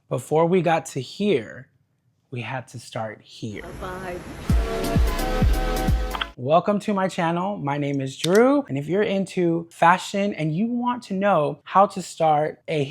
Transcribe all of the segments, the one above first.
before we got to here, we had to start here. Welcome to my channel. My name is Drew, and if you're into fashion and you want to know how to start a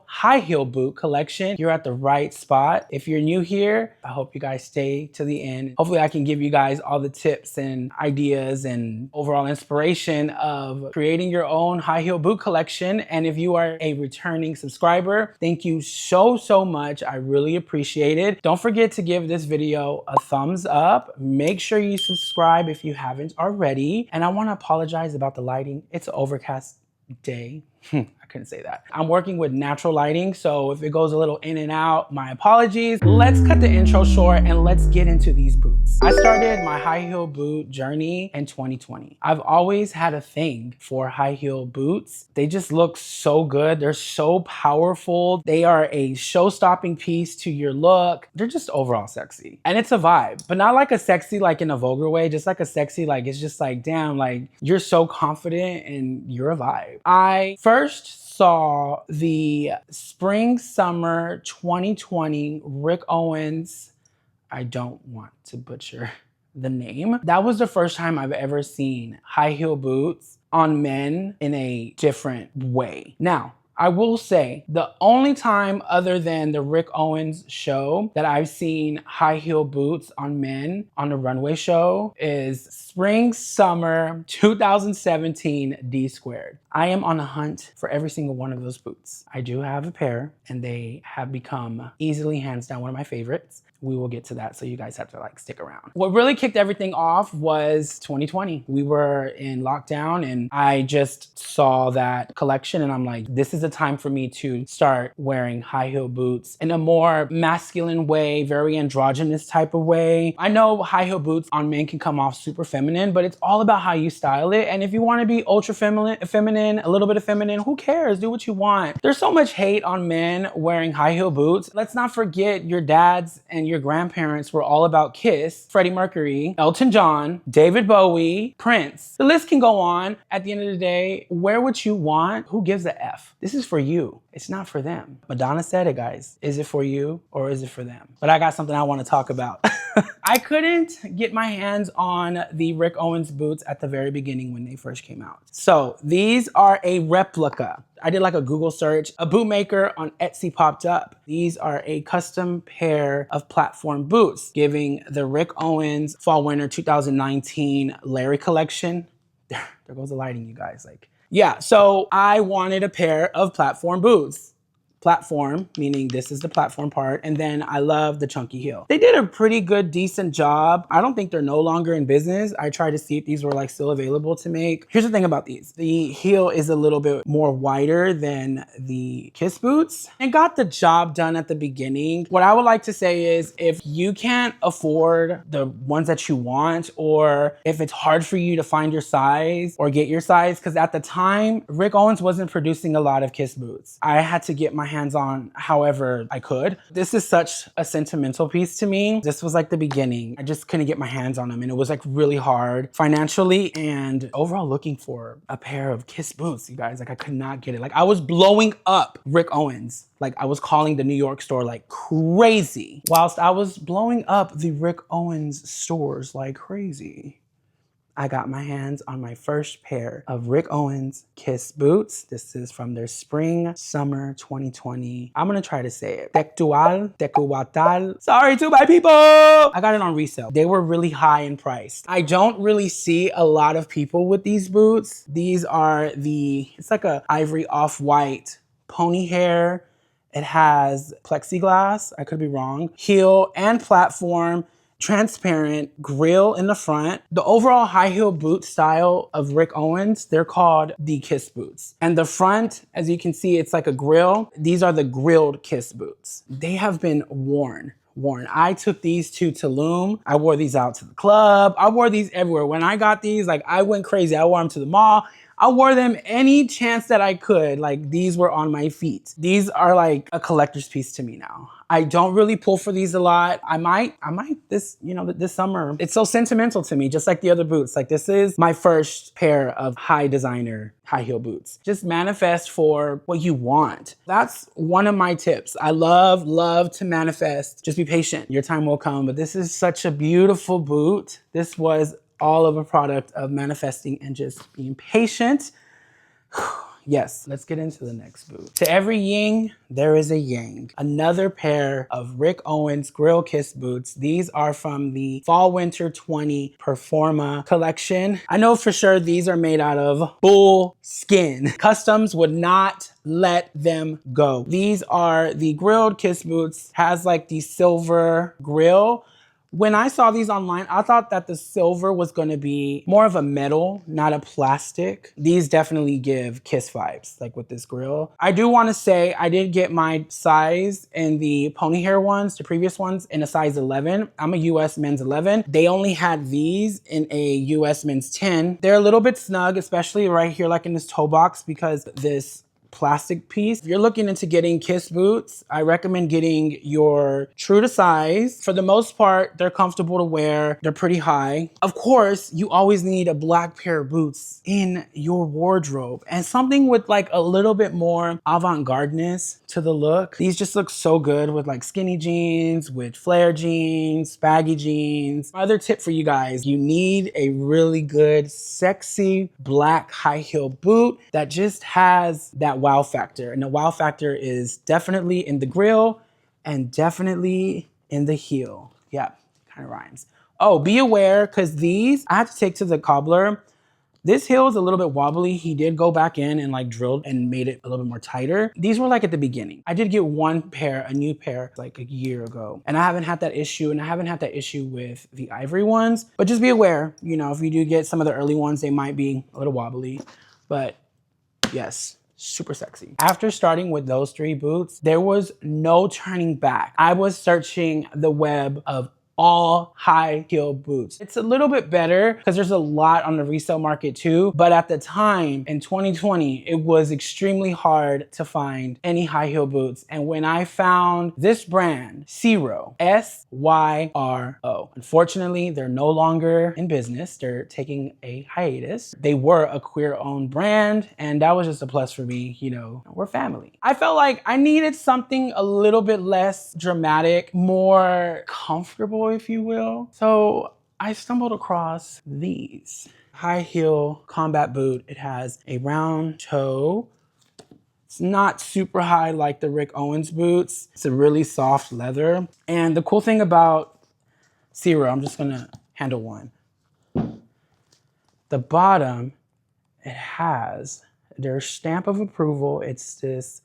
high heel boot collection, you're at the right spot. If you're new here, I hope you guys stay to the end. Hopefully I can give you guys all the tips and ideas and overall inspiration of creating your own high heel boot collection. And if you are a returning subscriber, thank you so much. I really appreciate it. Don't forget to give this video a thumbs up. Make sure you subscribe if you haven't already. And I want to apologize about the lighting. It's an overcast day. I couldn't say that. I'm working with natural lighting, so if it goes a little in and out, my apologies. Let's cut the intro short and let's get into these boots. I started my high heel boot journey in 2020. I've always had a thing for high heel boots. They just look so good. They're so powerful. They are a show-stopping piece to your look. They're just overall sexy. And it's a vibe, but not like a sexy like in a vulgar way, just like a sexy like it's just like, damn, like you're so confident and you're a vibe. I first saw the spring summer 2020 Rick Owens, I don't want to butcher the name. That was the first time I've ever seen high heel boots on men in a different way. Now, I will say the only time other than the Rick Owens show that I've seen high heel boots on men on a runway show is spring summer 2017 D squared. I am on a hunt for every single one of those boots. I do have a pair and they have become easily hands down one of my favorites. We will get to that, so you guys have to like stick around. What really kicked everything off was 2020. We were in lockdown and I just saw that collection and I'm like, this is the time for me to start wearing high heel boots in a more masculine way, very androgynous type of way. I know high heel boots on men can come off super feminine, but it's all about how you style it. And if you want to be ultra feminine, a little bit of feminine, who cares? Do what you want. There's so much hate on men wearing high heel boots. Let's not forget your dads and your grandparents were all about Kiss, Freddie Mercury, Elton John, David Bowie, Prince. The list can go on. At the end of the day, wear what you want. Who gives a F? This is for you. It's not for them. Madonna said it, guys. Is it for you or is it for them? But I got something I want to talk about. I couldn't get my hands on the Rick Owens boots at the very beginning when they first came out. So these are a replica. I did like a Google search. A boot maker on Etsy popped up. These are a custom pair of platform boots, giving the Rick Owens Fall Winter 2019 Larry collection. There goes the lighting, you guys. Like, yeah, so I wanted a pair of platform boots. Platform, meaning this is the platform part, and then I love the chunky heel. They did a pretty good, decent job. I don't think they're no longer in business. I tried to see if these were like still available to make. Here's the thing about these. The heel is a little bit more wider than the Kiss boots and got the job done at the beginning. What I would like to say is if you can't afford the ones that you want, or if it's hard for you to find your size or get your size, because at the time, Rick Owens wasn't producing a lot of Kiss boots. I had to get my hands on however I could. This is such a sentimental piece to me. This was like the beginning. I just couldn't get my hands on them and it was like really hard financially and overall looking for a pair of Kiss boots, you guys. Like I could not get it. Like I was blowing up Rick Owens. Like I was calling the New York store like crazy. Whilst I was blowing up the Rick Owens stores like crazy, I got my hands on my first pair of Rick Owens Kiss boots. This is from their spring summer 2020. I'm gonna try to say it. Tecuatal. Sorry to my people. I got it on resale. They were really high in price. I don't really see a lot of people with these boots. These are it's like a ivory off-white pony hair. It has plexiglass, I could be wrong, heel and platform, transparent grill in the front. The overall high heel boot style of Rick Owens, they're called the Kiss boots. And the front, as you can see, it's like a grill. These are the grilled Kiss boots. They have been worn. I took these to Tulum. I wore these out to the club. I wore these everywhere. When I got these, like I went crazy. I wore them to the mall. I wore them any chance that I could. Like, these were on my feet. These are like a collector's piece to me now. I don't really pull for these a lot. I might this, you know, this summer. It's so sentimental to me, just like the other boots. Like, this is my first pair of high designer high heel boots. Just manifest for what you want. That's one of my tips. I love to manifest. Just be patient. Your time will come. But this is such a beautiful boot. This was all of a product of manifesting and just being patient. Yes, let's get into the next boot. To every yin, there is a yang. Another pair of Rick Owens Grill Kiss boots. These are from the Fall Winter 20 Performa collection. I know for sure these are made out of bull skin. Customs would not let them go. These are the grilled Kiss boots. Has like the silver grill. When I saw these online, I thought that the silver was gonna be more of a metal, not a plastic. These definitely give Kiss vibes, like with this grill. I do wanna say I did get my size in the pony hair ones, the previous ones, in a size 11. I'm a US men's 11. They only had these in a US men's 10. They're a little bit snug, especially right here, like in this toe box, because this plastic piece. If you're looking into getting Kiss boots, I recommend getting your true to size. For the most part, they're comfortable to wear. They're pretty high. Of course, you always need a black pair of boots in your wardrobe and something with like a little bit more avant-gardeness to the look. These just look so good with like skinny jeans, with flare jeans, baggy jeans. My other tip for you guys, you need a really good, sexy black high heel boot that just has that wow factor. And the wow factor is definitely in the grill and definitely in the heel. Yeah, kind of rhymes. Oh, be aware, because these I had to take to the cobbler. This heel is a little bit wobbly. He did go back in and like drilled and made it a little bit more tighter. These were like at the beginning. I did get one pair, a new pair, like a year ago. And I haven't had that issue, and I haven't had that issue with the ivory ones. But just be aware, you know, if you do get some of the early ones, they might be a little wobbly. But yes, super sexy. After starting with those three boots, there was no turning back. I was searching the web of all high heel boots. It's a little bit better because there's a lot on the resale market too. But at the time in 2020, it was extremely hard to find any high heel boots. And when I found this brand, Syro, S-Y-R-O. Unfortunately, they're no longer in business. They're taking a hiatus. They were a queer owned brand, and that was just a plus for me. You know, we're family. I felt like I needed something a little bit less dramatic, more comfortable, if you will. So I stumbled across these. High heel combat boot. It has a round toe. It's not super high like the Rick Owens boots. It's a really soft leather. And the cool thing about Syro, I'm just gonna handle one. The bottom, it has their stamp of approval. It's this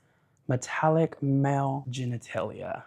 metallic male genitalia.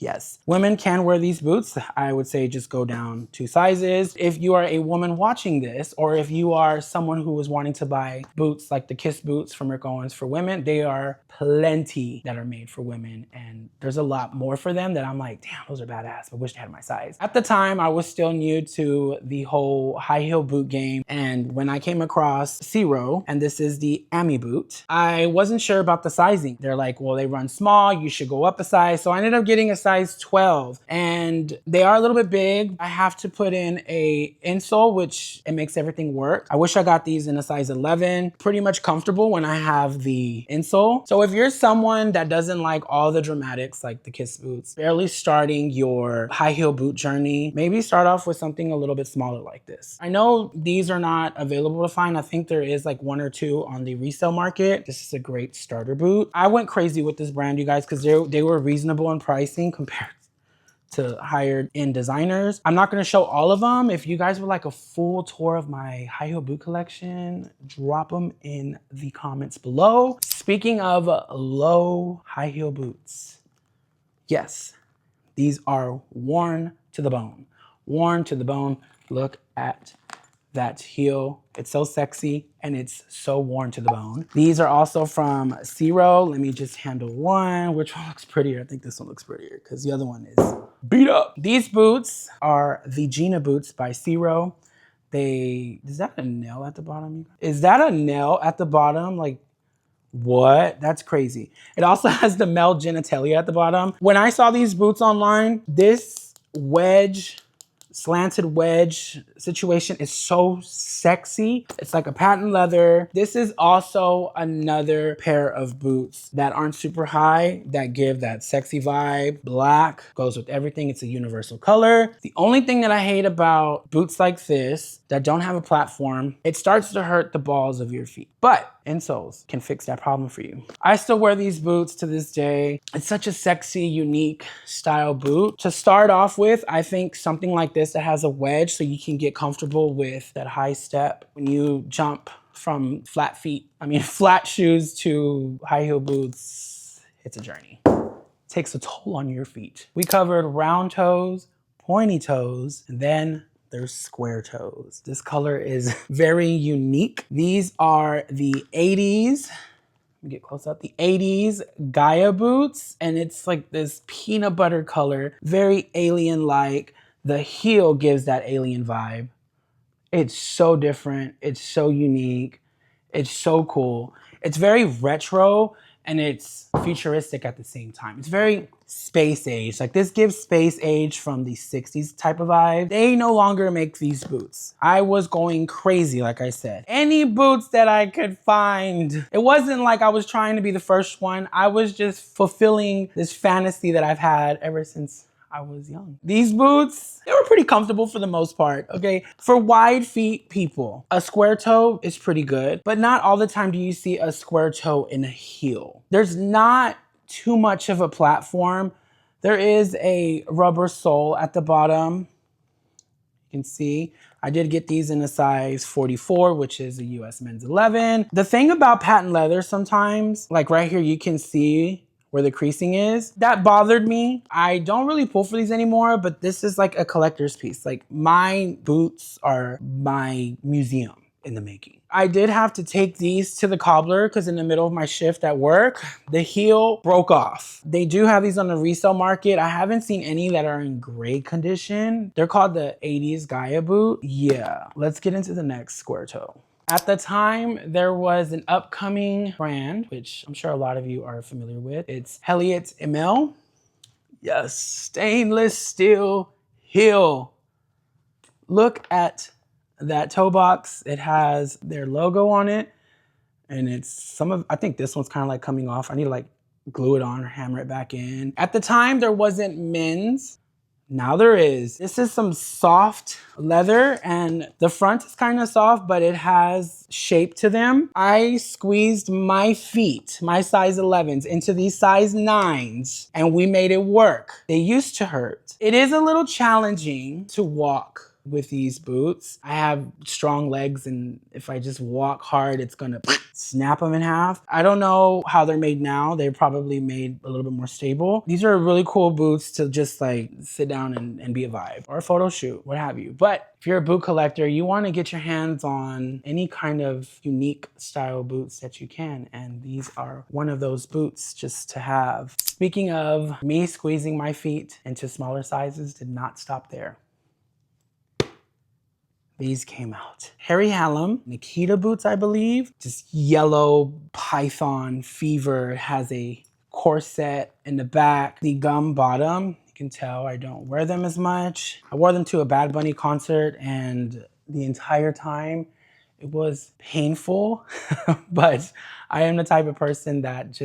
Yes, women can wear these boots. I would say just go down 2 sizes. If you are a woman watching this, or if you are someone who is wanting to buy boots like the Kiss boots from Rick Owens for women, they are plenty that are made for women. And there's a lot more for them that I'm like, damn, those are badass. I wish they had my size. At the time, I was still new to the whole high heel boot game. And when I came across Syro, and this is the Ami boot, I wasn't sure about the sizing. They're like, well, they run small, you should go up a size. So I ended up getting a size 12, and they are a little bit big. I have to put in a insole, which it makes everything work. I wish I got these in a size 11. Pretty much comfortable when I have the insole. So if you're someone that doesn't like all the dramatics like the Kiss boots, barely starting your high heel boot journey, maybe start off with something a little bit smaller like this. I know these are not available to find. I think there is like 1 or 2 on the resale market. This is a great starter boot. I went crazy with this brand, you guys, because they were reasonable in pricing compared to higher end designers. I'm not gonna show all of them. If you guys would like a full tour of my high heel boot collection, drop them in the comments below. Speaking of low high heel boots, yes, these are worn to the bone. Worn to the bone. Look at that heel. It's so sexy and it's so worn to the bone. These are also from Syro. Let me just handle one. Which one looks prettier? I think this one looks prettier because the other one is beat up. These boots are the Gina boots by Syro. Is that a nail at the bottom? Is that a nail at the bottom? Like, what? That's crazy. It also has the male genitalia at the bottom. When I saw these boots online, this wedge, slanted wedge situation is so sexy. It's like a patent leather. This is also another pair of boots that aren't super high, that give that sexy vibe. Black goes with everything. It's a universal color. The only thing that I hate about boots like this that don't have a platform, it starts to hurt the balls of your feet. But insoles can fix that problem for you. I still wear these boots to this day. It's such a sexy, unique style boot. To start off with, I think something like this that has a wedge so you can get comfortable with that high step when you jump from flat shoes to high heel boots. It's a journey. It takes a toll on your feet. We covered round toes, pointy toes, and then there's square toes. This color is very unique. These are the 80s. Let me get close up. The 80s Gaia boots. And it's like this peanut butter color, very alien-like. The heel gives that alien vibe. It's so different. It's so unique. It's so cool. It's very retro and it's futuristic at the same time. It's very space age. Like this gives space age from the 60s type of vibe. They no longer make these boots. I was going crazy, like I said. Any boots that I could find. It wasn't like I was trying to be the first one. I was just fulfilling this fantasy that I've had ever since I was young. These boots, they were pretty comfortable for the most part, okay? For wide feet people, a square toe is pretty good, but not all the time do you see a square toe in a heel. There's not too much of a platform. There is a rubber sole at the bottom. You can see, I did get these in a size 44, which is a US men's 11. The thing about patent leather sometimes, like right here, you can see where the creasing is. That bothered me. I don't really pull for these anymore, but this is like a collector's piece. Like my boots are my museum in the making. I did have to take these to the cobbler because in the middle of my shift at work, the heel broke off. They do have these on the resale market. I haven't seen any that are in great condition. They're called the 80s Gaia boot. Yeah, let's get into the next square toe. At the time, there was an upcoming brand, which I'm sure a lot of you are familiar with. It's Helliot ML. Yes, stainless steel heel. Look at that toe box. It has their logo on it. And it's I think this one's kind of like coming off. I need to like glue it on or hammer it back in. At the time, there wasn't men's. Now there is. This is some soft leather and the front is kind of soft, but it has shape to them. I squeezed my feet, my size 11s, into these size 9s and we made it work. They used to hurt. It is a little challenging to walk with these boots. I have strong legs and if I just walk hard, it's gonna snap them in half. I don't know how they're made now. They're probably made a little bit more stable. These are really cool boots to just like sit down and be a vibe or a photo shoot, what have you. But if you're a boot collector, you wanna get your hands on any kind of unique style boots that you can. And these are one of those boots just to have. Speaking of me squeezing my feet into smaller sizes, did not stop there. These came out. Harry Hallam, Nikita boots, I believe. Just yellow python fever, has a corset in the back. The gum bottom, you can tell I don't wear them as much. I wore them to a Bad Bunny concert and the entire time it was painful, but I am the type of person that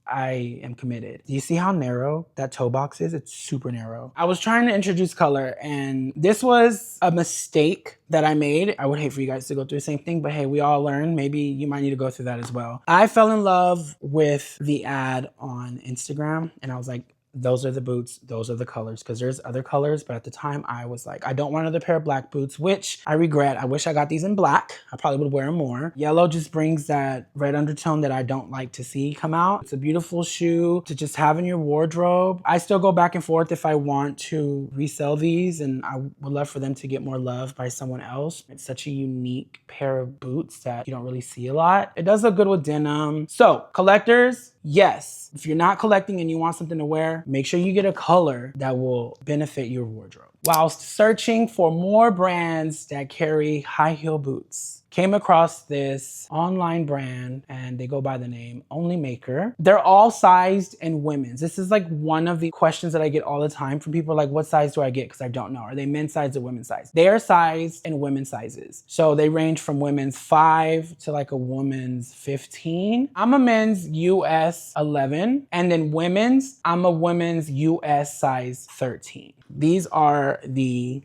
I am committed. Do you see how narrow that toe box is? It's super narrow. I was trying to introduce color and this was a mistake that I made. I would hate for you guys to go through the same thing, but hey, we all learn. Maybe you might need to go through that as well. I fell in love with the ad on Instagram and I was like, those are the boots, those are the colors, because there's other colors, but at the time I was like, I don't want another pair of black boots, which I regret. I wish I got these in black. I probably would wear them more. Yellow just brings that red undertone that I don't like to see come out. It's a beautiful shoe to just have in your wardrobe. I still go back and forth if I want to resell these, and I would love for them to get more love by someone else. It's such a unique pair of boots that you don't really see a lot. It does look good with denim. So collectors, yes, if you're not collecting and you want something to wear, make sure you get a color that will benefit your wardrobe. Whilst searching for more brands that carry high heel boots, came across this online brand and they go by the name Only Maker. They're all sized in women's. This is like one of the questions that I get all the time from people, like, what size do I get? Because I don't know. Are they men's size or women's size? They are sized in women's sizes. So they range from women's 5 to like a woman's 15. I'm a men's US 11, and then women's, I'm a women's US size 13. These are the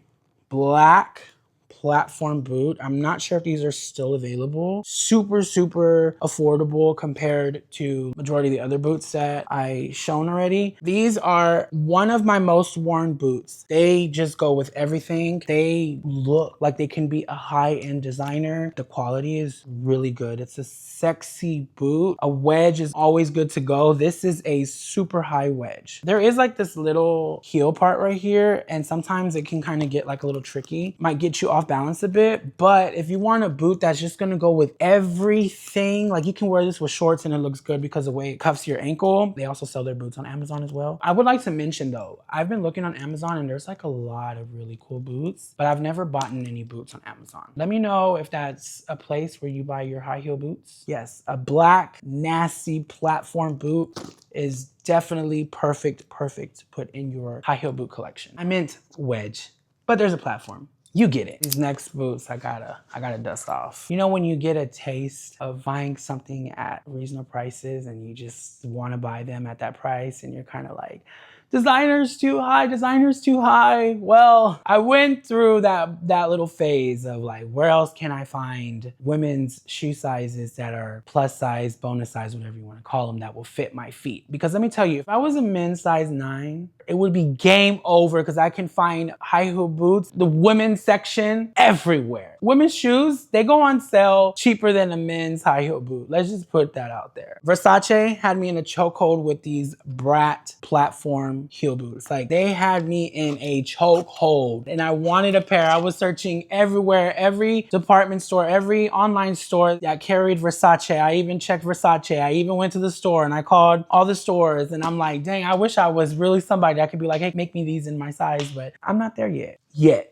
black platform boot. I'm not sure if these are still available. Super, super affordable compared to majority of the other boots that I shown already. These are one of my most worn boots. They just go with everything. They look like they can be a high-end designer. The quality is really good. It's a sexy boot. A wedge is always good to go. This is a super high wedge. There is like this little heel part right here, and sometimes it can kind of get like a little tricky. Might get you off balance a bit, but if you want a boot that's just gonna go with everything, like you can wear this with shorts and it looks good because of the way it cuffs your ankle. They also sell their boots on Amazon as well. I would like to mention though, I've been looking on Amazon and there's like a lot of really cool boots, but I've never bought any boots on Amazon. Let me know if that's a place where you buy your high heel boots. Yes, a black, nasty platform boot is definitely perfect to put in your high heel boot collection. I meant wedge, but there's a platform. You get it. These next boots, I gotta dust off. You know when you get a taste of buying something at reasonable prices and you just wanna buy them at that price and you're kind of like, designer's too high, designer's too high. Well, I went through that little phase of like, where else can I find women's shoe sizes that are plus size, bonus size, whatever you want to call them, that will fit my feet? Because let me tell you, if I was a men's size 9, it would be game over because I can find high heel boots, the women's section, everywhere. Women's shoes, they go on sale cheaper than a men's high heel boot. Let's just put that out there. Versace had me in a chokehold with these Brat platform heel boots. Like, they had me in a chokehold and I wanted a pair. I was searching everywhere, every department store, every online store that carried Versace. I even checked Versace. I even went to the store and I called all the stores and I'm like, dang, I wish I was really somebody that could be like, hey, make me these in my size, but I'm not there yet.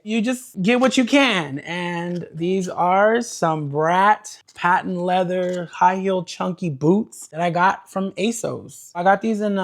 You just get what you can. And these are some Brat patent leather high heel chunky boots that I got from ASOS. I got these in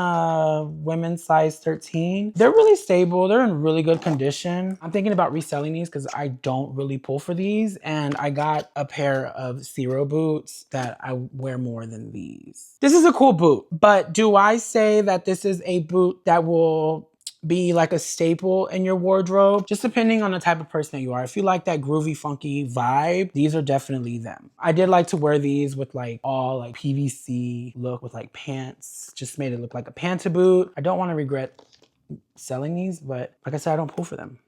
women's size 13. They're really stable. They're in really good condition. I'm thinking about reselling these because I don't really pull for these. And I got a pair of Zero boots that I wear more than these. This is a cool boot, but do I say that this is a boot that will be like a staple in your wardrobe? Just depending on the type of person that you are. If you like that groovy, funky vibe, these are definitely them. I did like to wear these with like all like PVC look with like pants. Just made it look like a panta boot. I don't want to regret selling these, but like I said, I don't pull for them.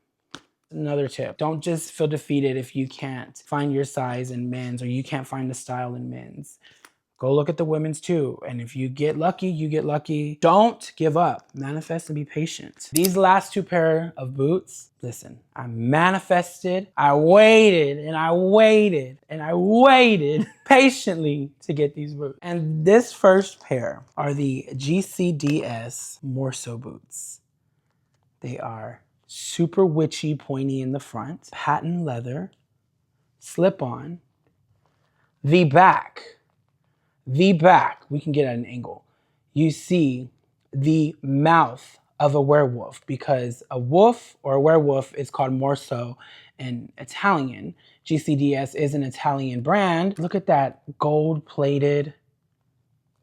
Another tip, don't just feel defeated if you can't find your size in men's or you can't find the style in men's. Go look at the women's too. And if you get lucky, you get lucky. Don't give up. Manifest and be patient. These last 2 pair of boots, listen, I manifested, I waited, and I waited, and I waited patiently to get these boots. And this first pair are the GCDS Morso boots. They are super witchy, pointy in the front, patent leather, slip-on. The back, we can get at an angle. You see the mouth of a werewolf because a wolf or a werewolf is called Morso in Italian. GCDS is an Italian brand. Look at that gold-plated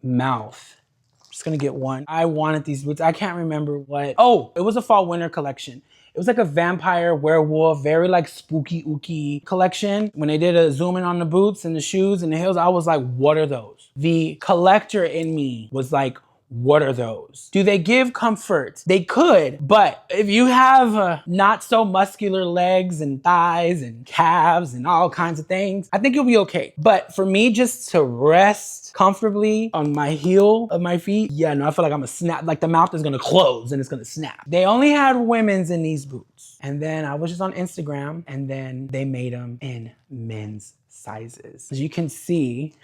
mouth. I'm just gonna get one. I wanted these boots. I can't remember what. Oh, it was a fall winter collection. It was like a vampire, werewolf, very like spooky, ooky collection. When they did a zoom in on the boots and the shoes and the heels, I was like, what are those? The collector in me was like, what are those? Do they give comfort? They could, but if you have not so muscular legs and thighs and calves and all kinds of things, I think you'll be okay. But for me, just to rest comfortably on my heel of my feet, yeah, no, I feel like I'm gonna snap, like the mouth is gonna close and it's gonna snap. They only had women's in these boots. And then I was just on Instagram and then they made them in men's sizes. As you can see,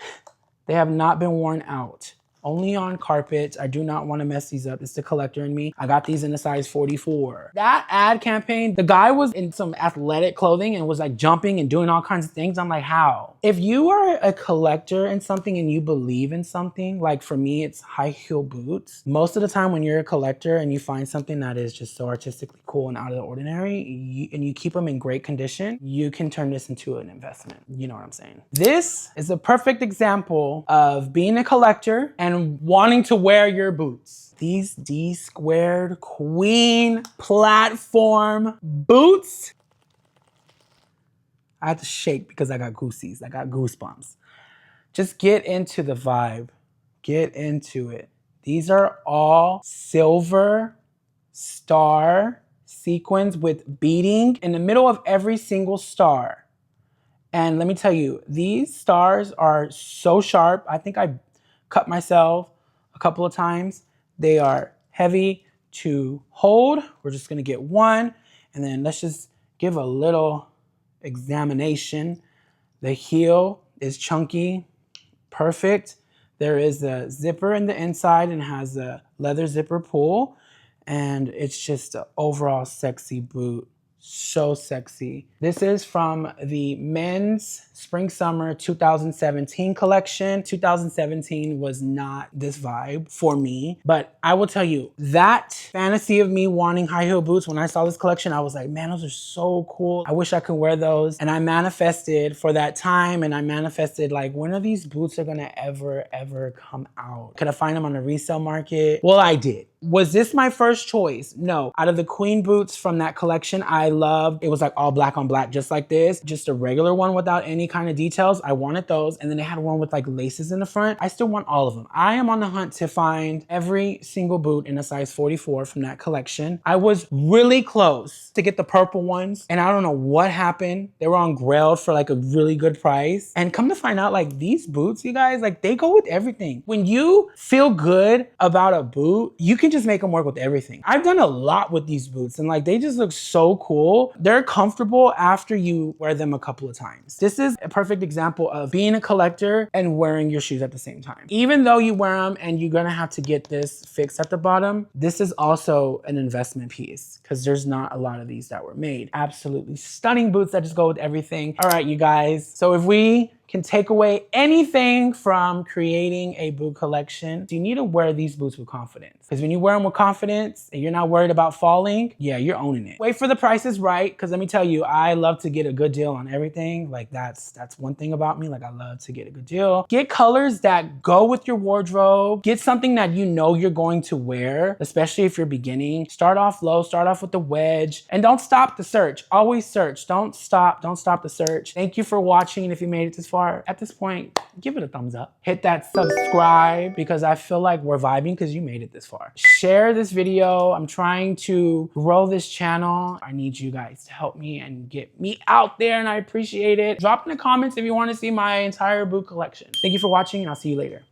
they have not been worn out Only on carpets. I do not want to mess these up. It's the collector in me. I got these in a size 44. That ad campaign, the guy was in some athletic clothing and was like jumping and doing all kinds of things. I'm like, how? If you are a collector in something and you believe in something, like for me, it's high heel boots. Most of the time when you're a collector and you find something that is just so artistically cool and out of the ordinary, and you keep them in great condition, you can turn this into an investment. You know what I'm saying? This is a perfect example of being a collector and wanting to wear your boots. These D-squared queen platform boots. I had to shake because I got goosies. I got goosebumps. Just get into the vibe. Get into it. These are all silver star sequins with beading in the middle of every single star. And let me tell you, these stars are so sharp. I think I cut myself a couple of times. They are heavy to hold. We're just gonna get one, and then let's just give a little examination. The heel is chunky, perfect. There is a zipper in the inside and has a leather zipper pull, and it's just an overall sexy boot. So sexy. This is from the men's spring summer 2017 collection. 2017 was not this vibe for me, but I will tell you that fantasy of me wanting high heel boots, when I saw this collection, I was like, man, those are so cool. I wish I could wear those. And I manifested for that time, and I manifested like, when are these boots are gonna ever come out? Could I find them on the resale market? Well, I did. Was this my first choice? No. Out of the queen boots from that collection, I loved, it was like all black on black, just like this, just a regular one without any kind of details. I wanted those. And then they had one with like laces in the front. I still want all of them. I am on the hunt to find every single boot in a size 44 from that collection. I was really close to get the purple ones, and I don't know what happened. They were on Grailed for like a really good price. And come to find out, like these boots, you guys, like they go with everything. When you feel good about a boot, you can just make them work with everything. I've done a lot with these boots, and like they just look so cool. They're comfortable after you wear them a couple of times. This is a perfect example of being a collector and wearing your shoes at the same time. Even though you wear them and you're gonna have to get this fixed at the bottom, this is also an investment piece because there's not a lot of these that were made. Absolutely stunning boots that just go with everything. All right, you guys. So if we can take away anything from creating a boot collection, you need to wear these boots with confidence. Because when you wear them with confidence and you're not worried about falling, yeah, you're owning it. Wait for the prices right, because let me tell you, I love to get a good deal on everything. Like that's one thing about me. Like I love to get a good deal. Get colors that go with your wardrobe. Get something that you know you're going to wear, especially if you're beginning. Start off low, start off with the wedge, and don't stop the search. Always search. Don't stop the search. Thank you for watching. If you made it this far, at this point, give it a thumbs up. Hit that subscribe because I feel like we're vibing because you made it this far. Share this video. I'm trying to grow this channel. I need you guys to help me and get me out there, and I appreciate it. Drop in the comments if you want to see my entire boot collection. Thank you for watching, and I'll see you later.